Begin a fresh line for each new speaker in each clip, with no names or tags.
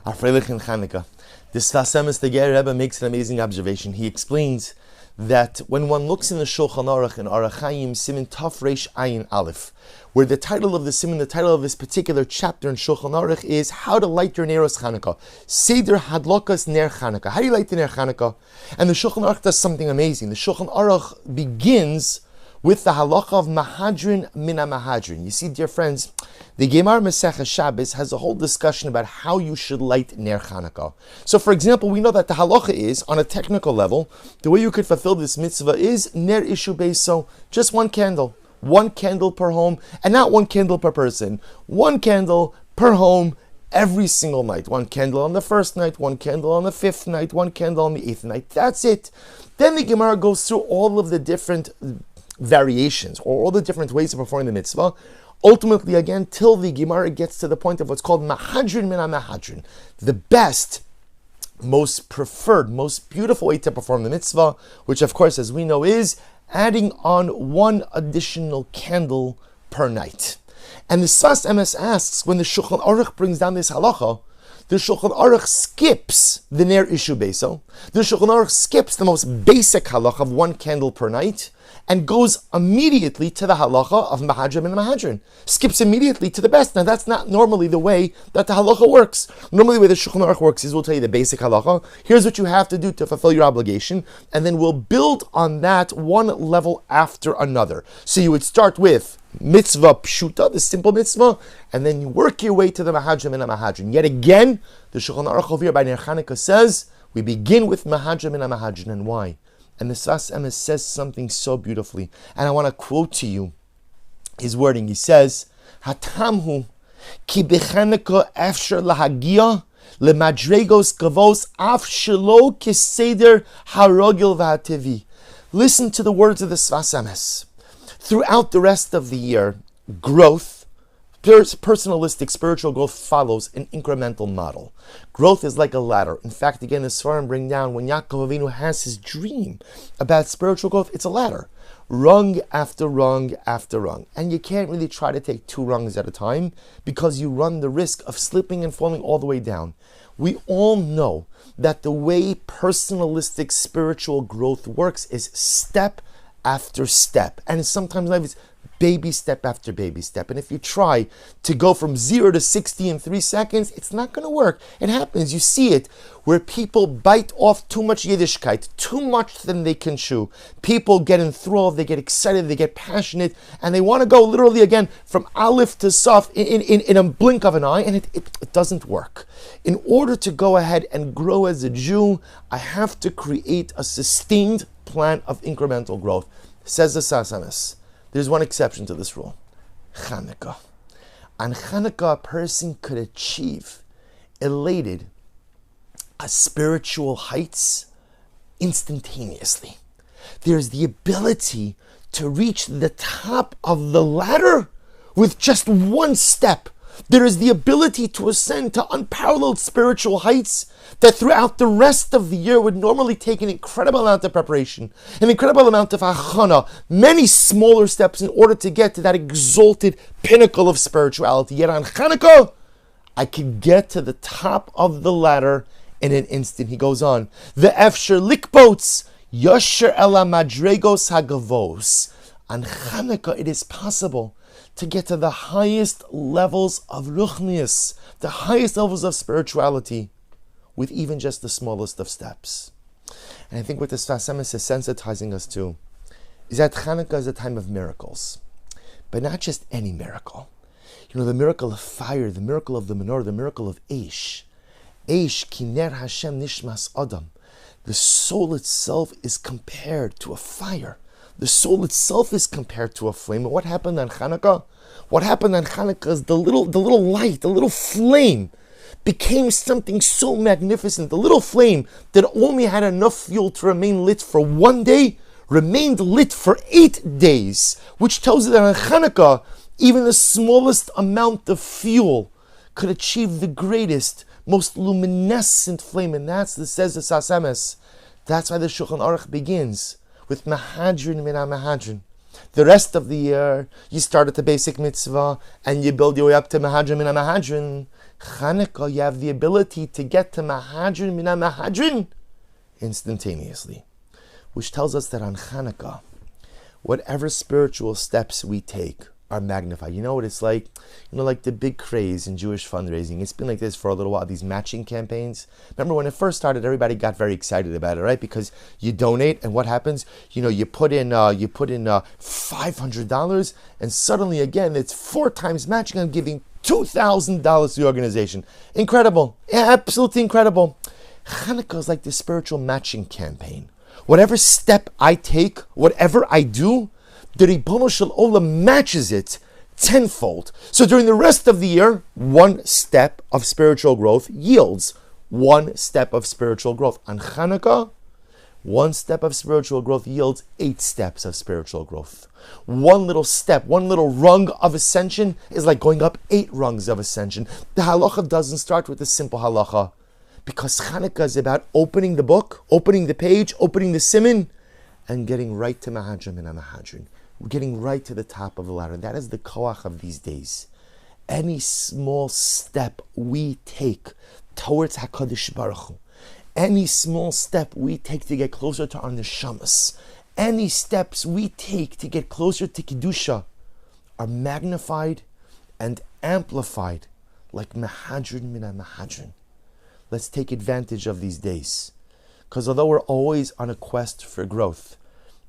Our Freilich in Chanukah. The Sfas Emes, the Ger Rebbe, makes an amazing observation. He explains that when one looks in the Shulchan Aruch in Orach Chaim, Siman Taf Reish Ayin Aleph, where the title of the Siman, the title of this particular chapter in Shulchan Aruch is How to Light Your Neros Chanukah. Seder Hadlokas Ner Chanukah. How do you light the Ner Chanukah? And the Shulchan Aruch does something amazing. The Shulchan Aruch begins with the halacha of Mahadrin Mina Mahadrin. You see, dear friends, the Gemara Masechah Shabbos has a whole discussion about how you should light Ner Chanukah. So, for example, we know that the halacha is, on a technical level, the way you could fulfill this mitzvah is Ner Ishu Beiso, just one candle per home, and not one candle per person. One candle per home every single night. One candle on the first night, one candle on the fifth night, one candle on the eighth night. That's it. Then the Gemara goes through all of the different variations, or all the different ways of performing the mitzvah, ultimately again, till the Gemara gets to the point of what's called Mahadrin Mina Mahadrin, the best, most preferred, most beautiful way to perform the mitzvah, which of course, as we know, is adding on one additional candle per night. And the Sfas Emes asks, when the Shulchan Aruch brings down this halacha, the Shulchan Aruch skips the Ner Ishu Beiso. The Shulchan Aruch skips the most basic halacha of one candle per night and goes immediately to the halacha of Mahadrin and Mahadrin. Skips immediately to the best. Now that's not normally the way that the halacha works. Normally the way the Shulchan Aruch works is we'll tell you the basic halacha. Here's what you have to do to fulfill your obligation. And then we'll build on that one level after another. So you would start with mitzvah pshuta, the simple mitzvah, and then you work your way to the Mahadrin and Mahadrin. Yet again, the Shulchan Aruch over here by Ner Chanukah says, we begin with Mahadrin and Mahadrin. And why? And the Sfas Emes says something so beautifully. And I want to quote to you his wording. He says, Hatamhu ki b'Chanukah efshar lahagia lemadregos kavos af shelo kiseder harogil v'hativi. Listen to the words of the Sfas Emes. Throughout the rest of the year, growth, personalistic spiritual growth follows an incremental model. Growth is like a ladder. In fact, again, the Sfarim bring down when Yaakov Avinu has his dream about spiritual growth, it's a ladder. Rung after rung after rung. And you can't really try to take two rungs at a time because you run the risk of slipping and falling all the way down. We all know that the way personalistic spiritual growth works is step after step. And sometimes life is baby step after baby step. And if you try to go from 0 to 60 in 3 seconds, it's not going to work. It happens. You see it where people bite off too much Yiddishkeit, too much than they can chew. People get enthralled, they get excited, they get passionate, and they want to go literally again from Aleph to Saf in a blink of an eye, and it doesn't work. In order to go ahead and grow as a Jew, I have to create a sustained plan of incremental growth. Says the Sfas Emes. There's one exception to this rule. Chanukah. On Chanukah, a person could achieve elated spiritual heights instantaneously. There's the ability to reach the top of the ladder with just one step. There is the ability to ascend to unparalleled spiritual heights that throughout the rest of the year would normally take an incredible amount of preparation, an incredible amount of achana, many smaller steps in order to get to that exalted pinnacle of spirituality. Yet on Chanukah, I could get to the top of the ladder in an instant. He goes on, the efsher likbots yosher ela madregos hagavos. On Chanukah, it is possible to get to the highest levels of ruchnius, the highest levels of spirituality, with even just the smallest of steps. And I think what the Sfas Emes is sensitizing us to is that Chanukah is a time of miracles, but not just any miracle. You know, the miracle of fire, the miracle of the menorah, the miracle of Eish. Eish, kiner Hashem nishmas adam. The soul itself is compared to a fire. The soul itself is compared to a flame. And what happened on Chanukah? What happened on Chanukah is the little light, the little flame became something so magnificent. The little flame that only had enough fuel to remain lit for 1 day remained lit for 8 days, which tells you that on Chanukah, even the smallest amount of fuel could achieve the greatest, most luminescent flame. And that's, says the Sfas Emes, that's why the Shulchan Aruch begins with Mahadrin Mina Mahadrin. The rest of the year, you start at the basic mitzvah and you build your way up to Mahadrin Mina Mahadrin. Chanukah, you have the ability to get to Mahadrin Mina Mahadrin instantaneously. Which tells us that on Chanukah, whatever spiritual steps we take are magnified. You know what it's like? Like the big craze in Jewish fundraising. It's been like this for a little while, these matching campaigns. Remember when it first started, everybody got very excited about it, right? Because you donate, and what happens? You put in $500, and suddenly again, it's 4 times matching. I'm giving $2,000 to the organization. Incredible. Absolutely incredible. Chanukah is like the spiritual matching campaign. Whatever step I take, whatever I do, the Ribono Shel Olam matches it tenfold. So during the rest of the year, 1 step of spiritual growth yields 1 step of spiritual growth. On Chanukah, 1 step of spiritual growth yields 8 steps of spiritual growth. 1 little step, 1 little rung of ascension is like going up 8 rungs of ascension. The halacha doesn't start with the simple halacha, because Chanukah is about opening the book, opening the page, opening the siman, and getting right to Mahadrin Mina Mahadrin. We're getting right to the top of the ladder. That is the koach of these days. Any small step we take towards HaKadosh Baruch Hu, any small step we take to get closer to our neshamas, any steps we take to get closer to Kedusha are magnified and amplified like Mahadrin Mina Mahadrin. Let's take advantage of these days. Because although we're always on a quest for growth,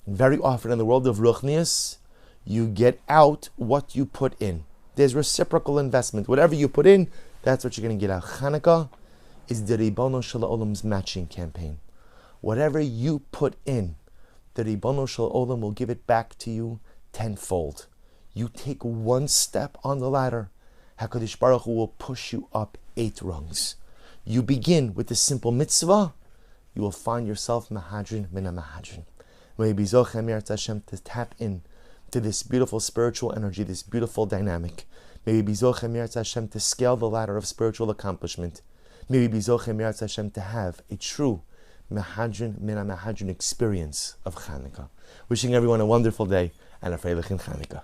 very often in the world of Ruchnius, you get out what you put in. There's reciprocal investment. Whatever you put in, that's what you're going to get out. Chanukah is the Ribono Shel Olam's matching campaign. Whatever you put in, the Ribono Shel Olam will give it back to you tenfold. You take 1 step on the ladder, HaKadosh Baruch Hu will push you up 8 rungs. You begin with the simple mitzvah, you will find yourself Mahadrin Mina Mahadrin. May be Zochem Yirtzeh Hashem to tap in to this beautiful spiritual energy, this beautiful dynamic. May we be Zochem Yirtzeh Hashem to scale the ladder of spiritual accomplishment. May we be Zochem Yirtzeh Hashem to have a true Mahadrin Mina Mahadrin experience of Chanukah. Wishing everyone a wonderful day and a Freilichen Chanukah.